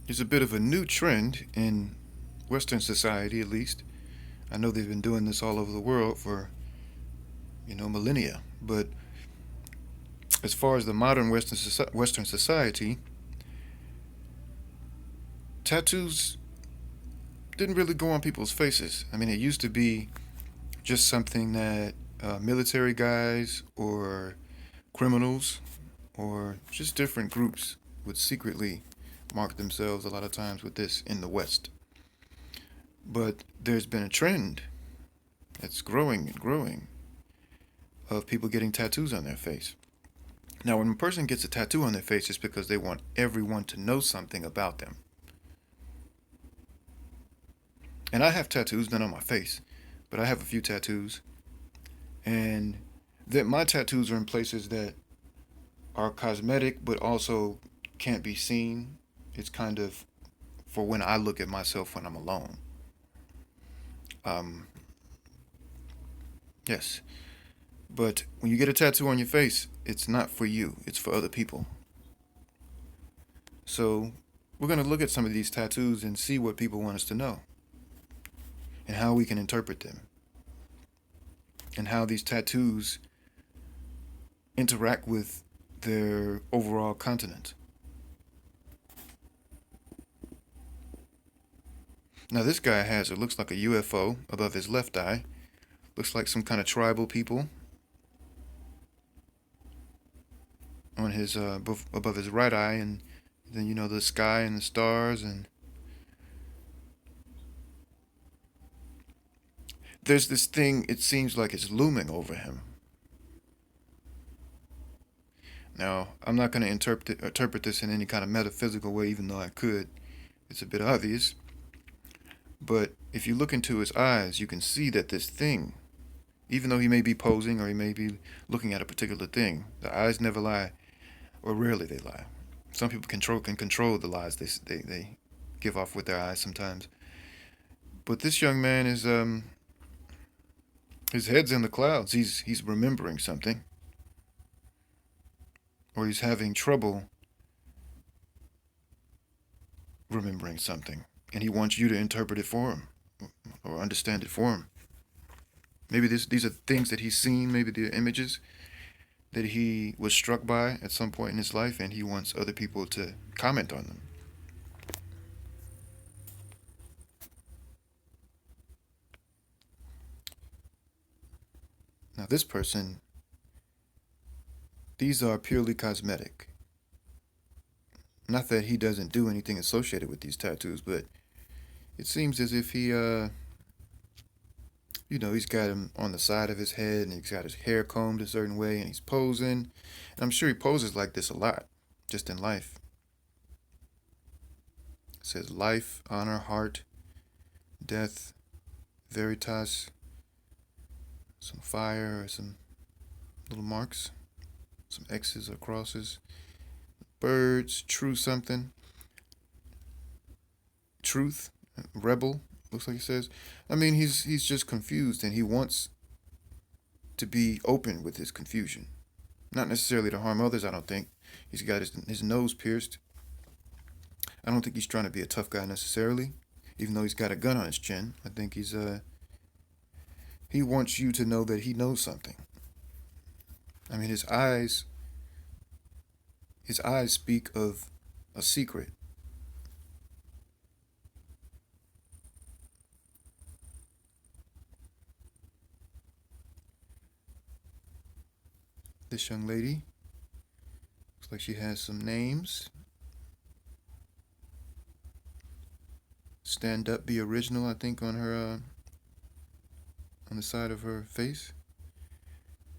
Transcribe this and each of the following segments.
It's a bit of a new trend in Western society, at least. I know they've been doing this all over the world for, millennia. But as far as the modern Western society, tattoos didn't really go on people's faces. I mean, it used to be just something that military guys or criminals or just different groups would secretly mark themselves a lot of times with this in the West. But there's been a trend that's growing and growing of people getting tattoos on their face. Now, when a person gets a tattoo on their face, it's because they want everyone to know something about them. And I have tattoos, none on my face, but I have a few tattoos. And that my tattoos are in places that are cosmetic, but also can't be seen. It's kind of for when I look at myself when I'm alone. Um, yes. But when you get a tattoo on your face, it's not for you, it's for other people. So we're going to look at some of these tattoos and see what people want us to know and how we can interpret them and how these tattoos interact with their overall continent. Now, this guy has it looks like a UFO above his left eye. Looks like some kind of tribal people on his above his right eye, and then the sky and the stars, and there's this thing. It seems like it's looming over him. Now, I'm not going to interpret this in any kind of metaphysical way, even though I could. It's a bit obvious. But if you look into his eyes, you can see that this thing, even though he may be posing or he may be looking at a particular thing, the eyes never lie, or rarely they lie. Some people can control the lies they give off with their eyes sometimes. But this young man is his head's in the clouds. He's remembering something, or he's having trouble remembering something, and he wants you to interpret it for him or understand it for him. Maybe these are things that he's seen, maybe the images that he was struck by at some point in his life, and he wants other people to comment on them. Now, this person, these are purely cosmetic. Not that he doesn't do anything associated with these tattoos, but it seems as if he's got him on the side of his head and he's got his hair combed a certain way and he's posing. And I'm sure he poses like this a lot, just in life. It says life, honor, heart, death, veritas, some fire or some little marks, some X's or crosses, birds, true something, truth, rebel, looks like he says. I mean, he's just confused and he wants to be open with his confusion. Not necessarily to harm others, I don't think. He's got his nose pierced. I don't think he's trying to be a tough guy necessarily, even though he's got a gun on his chin. I think he wants you to know that he knows something. I mean, his eyes speak of a secret. This young lady looks like she has some names. Stand up, be original, I think, on her on the side of her face.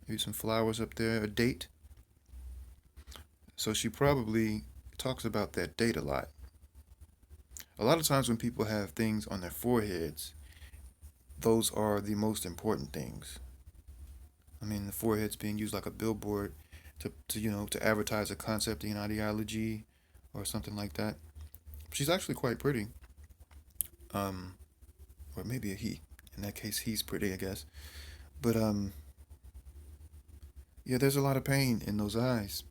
Maybe some flowers up there, a date. So she probably talks about that date a lot. A lot of times when people have things on their foreheads, those are the most important things. I mean, the forehead's being used like a billboard to advertise a concept, an ideology, or something like that. She's actually quite pretty. Um, or maybe a he. In that case, he's pretty, I guess. But yeah, there's a lot of pain in those eyes,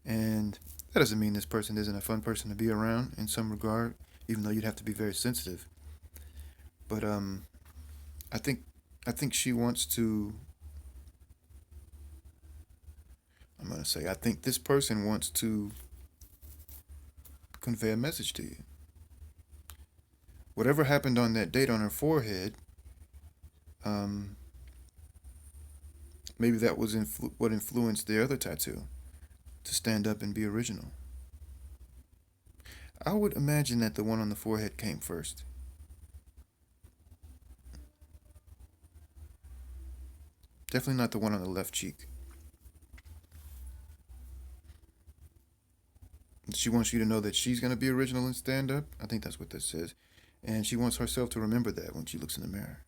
and That doesn't mean this person isn't a fun person to be around in some regard, even though you'd have to be very sensitive. But I think I think she wants to. I'm gonna say I think this person wants to convey a message to you. Whatever happened on that date on her forehead, um, maybe that was what influenced the other tattoo to stand up and be original. I would imagine that the one on the forehead came first. Definitely not the one on the left cheek. She wants you to know that she's going to be original and stand up. I think that's what this says. And she wants herself to remember that when she looks in the mirror.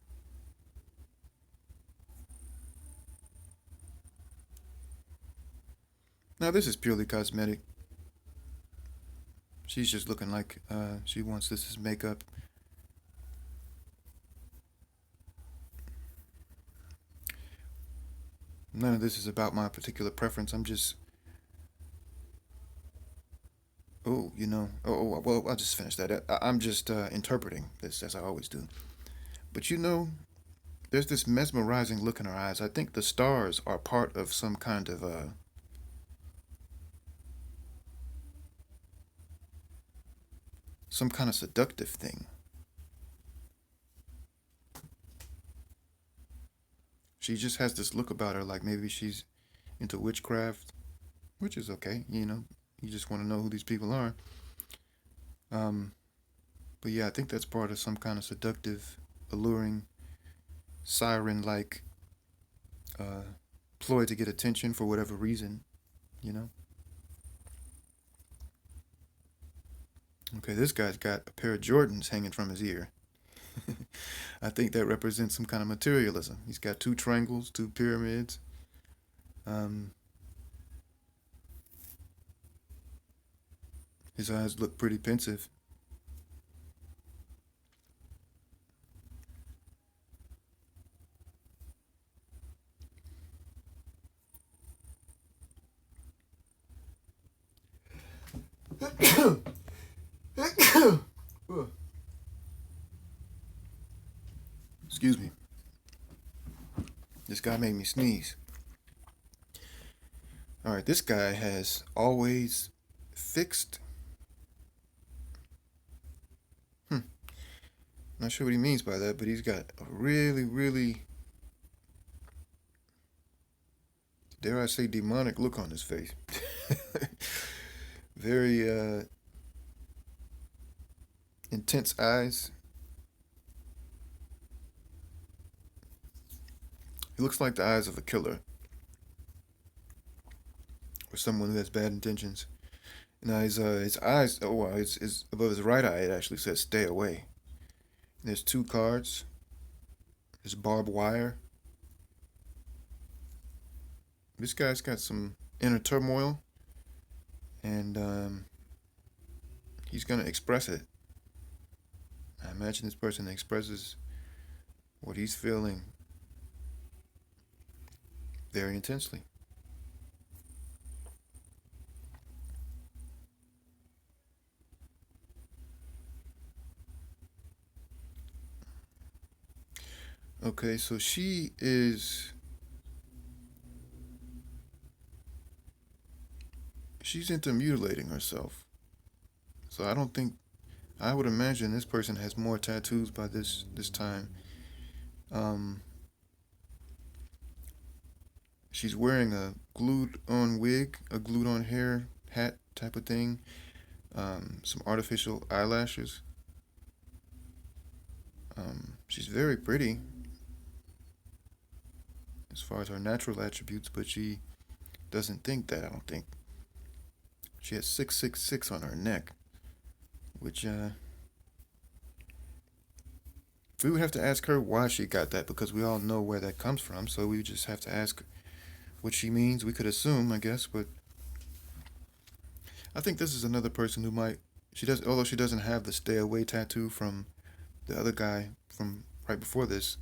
Now, this is purely cosmetic. She's just looking like she wants this as makeup. None of this is about my particular preference. I'm just, well, I'll just finish that. I'm just interpreting this as I always do. But there's this mesmerizing look in her eyes. I think the stars are part of some kind of seductive thing. She just has this look about her, like maybe she's into witchcraft, which is okay. You just want to know who these people are. Um, but yeah, I think that's part of some kind of seductive, alluring, siren-like uh, ploy to get attention for whatever reason. You know. Okay, this guy's got a pair of Jordans hanging from his ear. I think that represents some kind of materialism. He's got two triangles, two pyramids. Um, his eyes look pretty pensive. Excuse me. This guy made me sneeze. All right, this guy has always fixed. Hmm. Not sure what he means by that, but he's got a really, really, dare I say, demonic look on his face. Very intense eyes. He looks like the eyes of a killer or someone who has bad intentions. Now his eyes. Oh, well, his above his right eye. It actually says "Stay away." There's two cards. There's barbed wire. This guy's got some inner turmoil, and he's gonna express it. I imagine this person expresses what he's feeling very intensely. Okay, so she's into mutilating herself. So I would imagine this person has more tattoos by this time. Um, she's wearing a glued on wig, a glued on hair hat type of thing. Some artificial eyelashes. She's very pretty as far as her natural attributes, but she doesn't think that. I don't think she has 666 on her neck, which we would have to ask her why she got that because we all know where that comes from. So we just have to ask what she means. We could assume, I guess, but I think this is another person who might. She does, although she doesn't have the stay away tattoo from the other guy from right before this.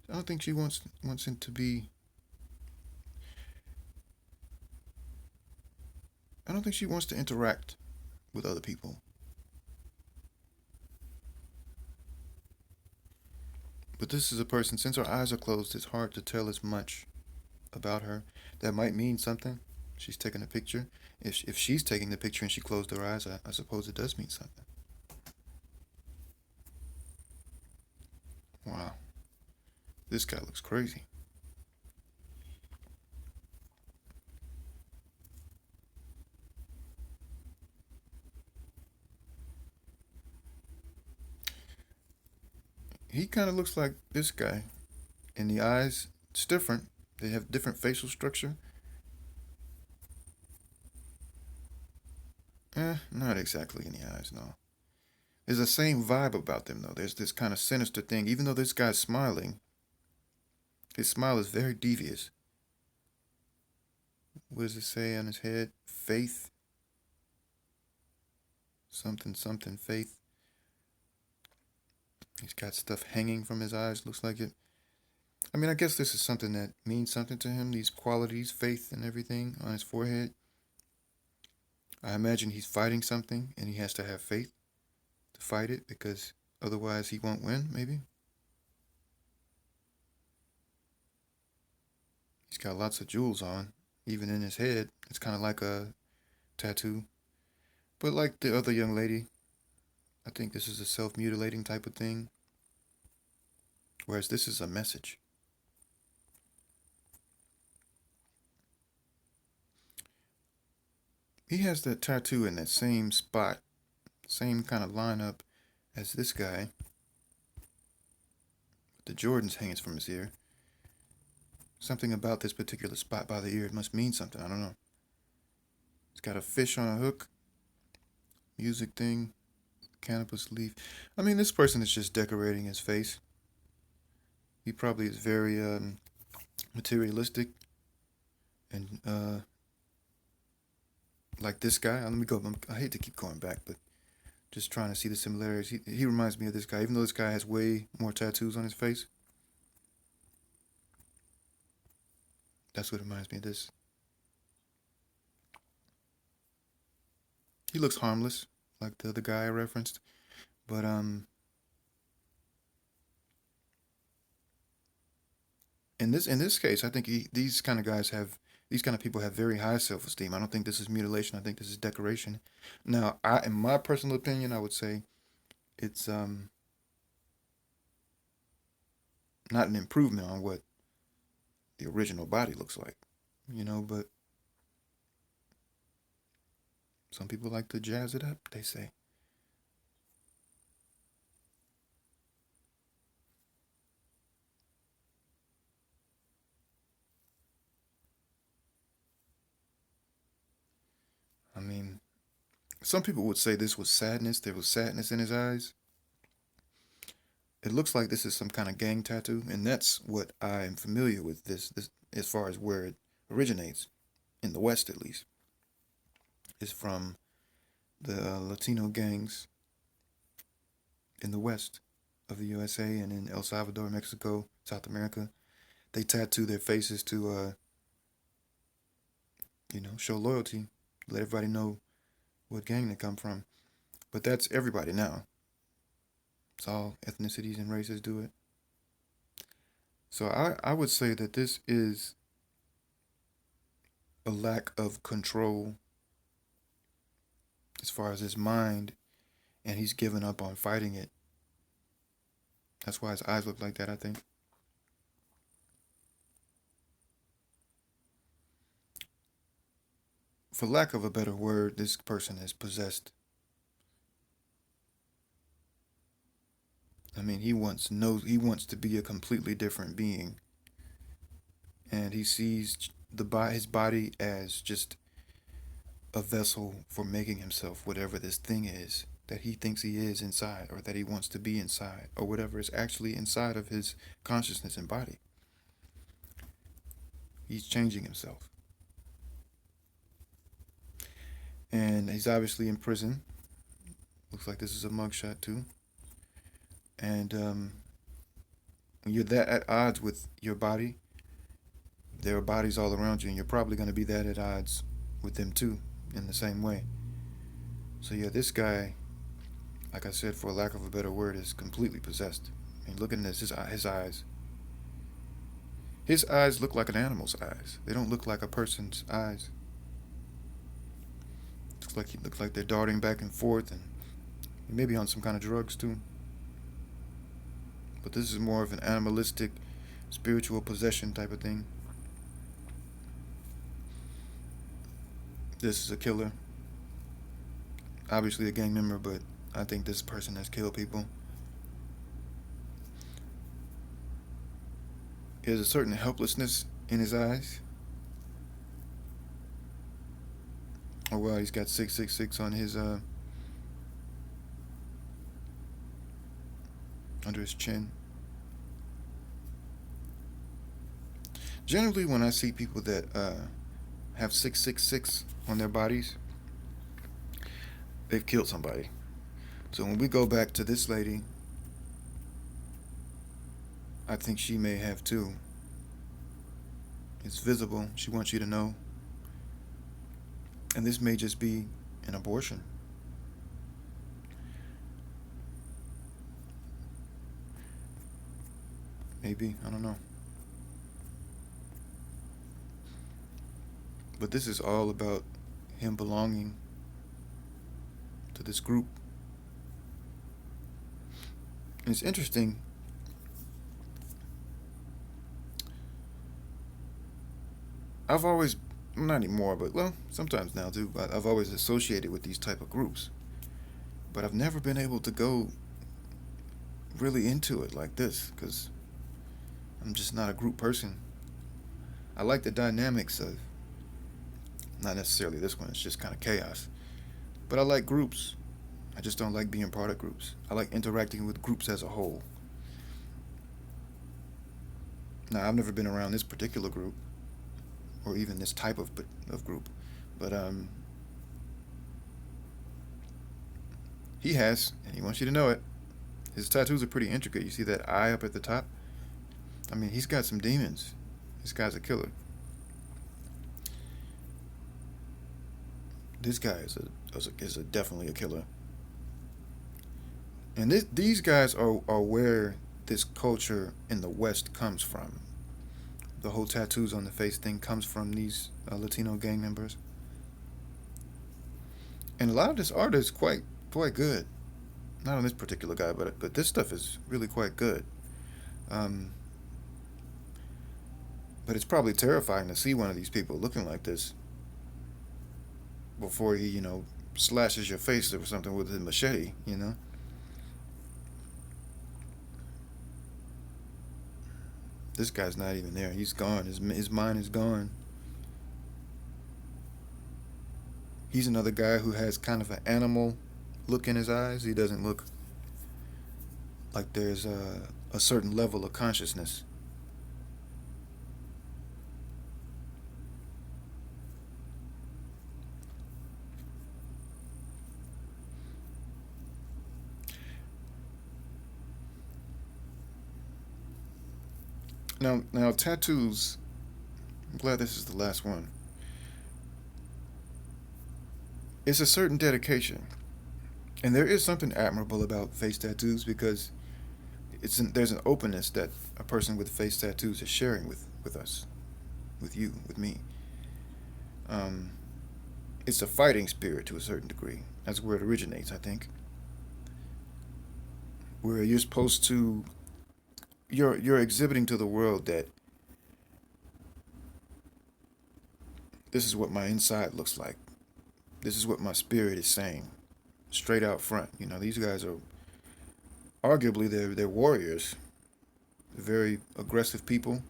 I don't think she wants him to be. I don't think she wants to interact with other people. But this is a person, since her eyes are closed, it's hard to tell as much about her. That might mean something. She's taking a picture. If she's taking the picture and she closed her eyes, I suppose it does mean something. Wow, this guy looks crazy. He kind of looks like this guy. In the eyes, it's different. They have different facial structure. Not exactly in the eyes, no. There's the same vibe about them, though. There's this kind of sinister thing. Even though this guy's smiling, his smile is very devious. What does it say on his head? Faith? Something, something, faith. He's got stuff hanging from his eyes, looks like it. I mean, I guess this is something that means something to him, these qualities, faith and everything on his forehead. I imagine he's fighting something and he has to have faith to fight it because otherwise he won't win, maybe. He's got lots of jewels on, even in his head. It's kind of like a tattoo. But like the other young lady, I think this is a self mutilating type of thing, whereas this is a message. He has that tattoo in that same spot, same kind of lineup as this guy. The Jordans hanging from his ear. Something about this particular spot by the ear, it must mean something. I don't know. It's got a fish on a hook, music thing, cannabis leaf. I mean, this person is just decorating his face. He probably is very materialistic and like this guy. Let me go. I hate to keep going back, but just trying to see the similarities. He reminds me of this guy, even though this guy has way more tattoos on his face. That's what reminds me of this. He looks harmless, like the other guy I referenced, but in this case, I think these kind of guys have these kind of people have very high self esteem. I don't think this is mutilation. I think this is decoration. Now, in my personal opinion, I would say it's not an improvement on what the original body looks like, But some people like to jazz it up. They say. I mean, some people would say this was sadness. There was sadness in his eyes. It looks like this is some kind of gang tattoo, and that's what I am familiar with. This as far as where it originates in the West, at least, is from the Latino gangs in the West of the USA and in El Salvador, Mexico, South America. They tattoo their faces to, show loyalty, let everybody know what gang they come from. But that's everybody now. It's all ethnicities and races do it. So I would say that this is a lack of control as far as his mind, and he's given up on fighting it. That's why his eyes look like that, I think. For lack of a better word, this person is possessed. I mean, he wants to be a completely different being, and he sees his body as just a vessel for making himself whatever this thing is that he thinks he is inside, or that he wants to be inside, or whatever is actually inside of his consciousness and body. He's changing himself. And he's obviously in prison. Looks like this is a mugshot too. And when you're that at odds with your body, there are bodies all around you, and you're probably going to be that at odds with them too. in the same way. So yeah, this guy, like I said, for lack of a better word, is completely possessed. And looking at his eyes, his eyes look like an animal's eyes. They don't look like a person's eyes. Looks like they're darting back and forth, and maybe on some kind of drugs too. But this is more of an animalistic, spiritual possession type of thing. This is a killer, obviously a gang member, but I think this person has killed people. There's a certain helplessness in his eyes. Oh well, he's got 666 on his under his chin. Generally, when I see people that have 666 on their bodies, they've killed somebody. So when we go back to this lady, I think she may have too. It's visible. She wants you to know. And this may just be an abortion. Maybe. I don't know. But this is all about him belonging to this group. And it's interesting. I've always, not anymore, but well, sometimes now too, but I've always associated with these type of groups. But I've never been able to go really into it like this because I'm just not a group person. I like the dynamics of, not necessarily this one, it's just kind of chaos. But I like groups. I just don't like being part of groups. I like interacting with groups as a whole. Now, I've never been around this particular group or even this type of group, but he has, and he wants you to know it. His tattoos are pretty intricate. You see that eye up at the top? I mean, he's got some demons. This guy's a killer. This guy is definitely a killer. And these guys are where this culture in the West comes from. The whole tattoos on the face thing comes from these Latino gang members. And a lot of this art is quite good. Not on this particular guy, but this stuff is really quite good. Um, but it's probably terrifying to see one of these people looking like this before he, slashes your face or something with his machete. This guy's not even there. He's gone. His mind is gone. He's another guy who has kind of an animal look in his eyes. He doesn't look like there's a certain level of consciousness. Now tattoos. I'm glad this is the last one. It's a certain dedication, and there is something admirable about face tattoos because there's an openness that a person with face tattoos is sharing with us, with you, with me. Um, it's a fighting spirit to a certain degree. That's where it originates, I think. Where you're supposed to you're exhibiting to the world that this is what my inside looks like. This is what my spirit is saying, straight out front. These guys are arguably they're warriors. They're very aggressive people.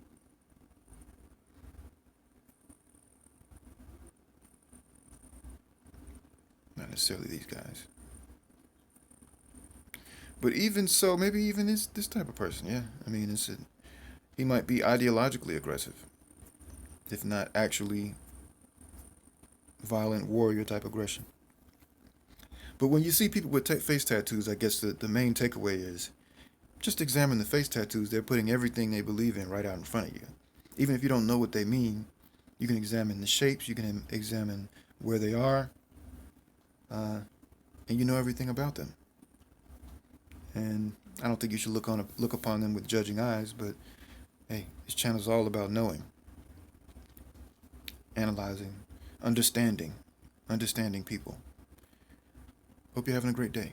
Not necessarily these guys. But even so, maybe even this type of person, yeah. I mean, he might be ideologically aggressive, if not actually violent warrior type aggression. But when you see people with face tattoos, I guess the main takeaway is just examine the face tattoos. They're putting everything they believe in right out in front of you. Even if you don't know what they mean, you can examine the shapes, you can examine where they are, and you know everything about them. And I don't think you should look upon them with judging eyes, but hey, this channel is all about knowing, analyzing, understanding people. Hope you're having a great day.